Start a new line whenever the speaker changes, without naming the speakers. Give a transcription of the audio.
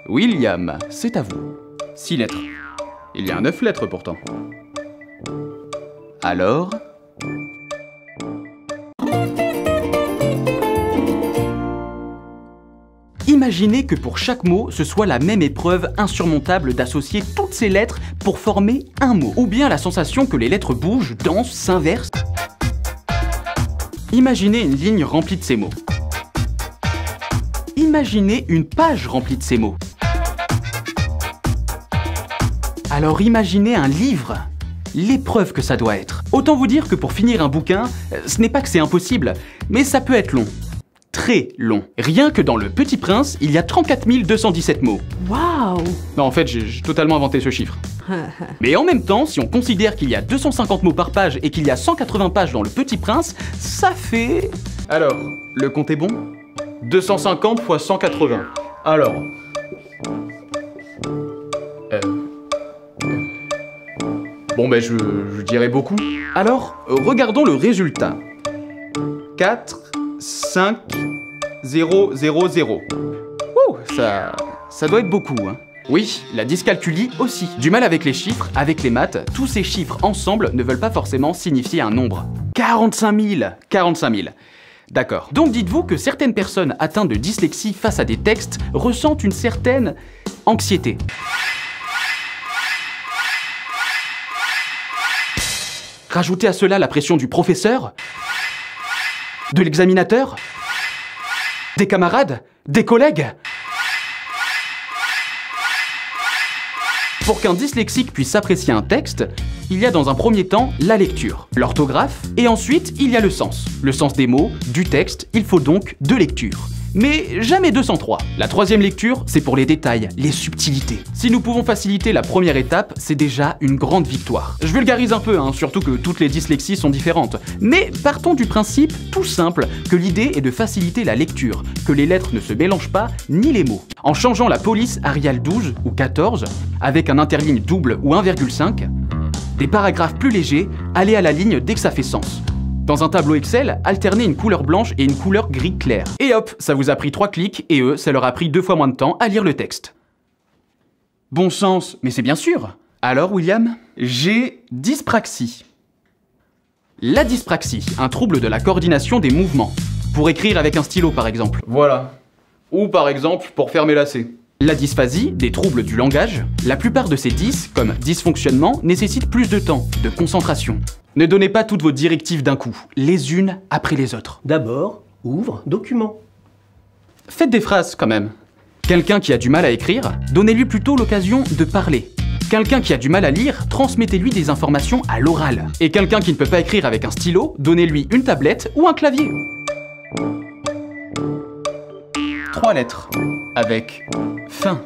William, c'est à vous. 6 lettres. Il y a 9 lettres pourtant. Alors... Imaginez que pour chaque mot, ce soit la même épreuve insurmontable d'associer toutes ces lettres pour former un mot. Ou bien la sensation que les lettres bougent, dansent, s'inversent. Imaginez une ligne remplie de ces mots. Imaginez une page remplie de ces mots. Alors imaginez un livre. L'épreuve que ça doit être. Autant vous dire que pour finir un bouquin, ce n'est pas que c'est impossible, mais ça peut être long. Très long. Rien que dans Le Petit Prince, il y a 34 217 mots.
Waouh!
Non, en fait, j'ai totalement inventé ce chiffre. Mais en même temps, si on considère qu'il y a 250 mots par page et qu'il y a 180 pages dans Le Petit Prince, ça fait... Alors, le compte est bon? 250 fois 180. Alors... Bon, ben, je dirais beaucoup. Alors, regardons le résultat. 4, 5, 0, 0, 0. Ouh, ça doit être beaucoup, hein. Oui, la dyscalculie aussi. Du mal avec les chiffres, avec les maths, tous ces chiffres ensemble ne veulent pas forcément signifier un nombre. 45 000 45 000. D'accord. Donc dites-vous que certaines personnes atteintes de dyslexie face à des textes ressentent une certaine anxiété. Rajoutez à cela la pression du professeur, de l'examinateur, des camarades, des collègues. Pour qu'un dyslexique puisse apprécier un texte, il y a dans un premier temps la lecture, l'orthographe, et ensuite il y a le sens des mots, du texte, il faut donc 2 lectures. Mais jamais 203. La troisième lecture, c'est pour les détails, les subtilités. Si nous pouvons faciliter la première étape, c'est déjà une grande victoire. Je vulgarise un peu, surtout que toutes les dyslexies sont différentes. Mais partons du principe, tout simple, que l'idée est de faciliter la lecture, que les lettres ne se mélangent pas, ni les mots. En changeant la police Arial 12 ou 14, avec un interligne double ou 1,5, des paragraphes plus légers, allez à la ligne dès que ça fait sens. Dans un tableau Excel, alternez une couleur blanche et une couleur gris clair. Et hop, ça vous a pris 3 clics et eux, ça leur a pris 2 fois moins de temps à lire le texte. Bon sens, mais c'est bien sûr. Alors William, j'ai dyspraxie. La dyspraxie, un trouble de la coordination des mouvements. Pour écrire avec un stylo par exemple. Voilà. Ou par exemple pour faire mes lacets. La dysphasie, des troubles du langage, la plupart de ces dys, comme dysfonctionnement, nécessitent plus de temps, de concentration. Ne donnez pas toutes vos directives d'un coup, les unes après les autres.
D'abord, ouvre document.
Faites des phrases quand même. Quelqu'un qui a du mal à écrire, donnez-lui plutôt l'occasion de parler. Quelqu'un qui a du mal à lire, transmettez-lui des informations à l'oral. Et quelqu'un qui ne peut pas écrire avec un stylo, donnez-lui une tablette ou un clavier. 3 lettres, avec fin.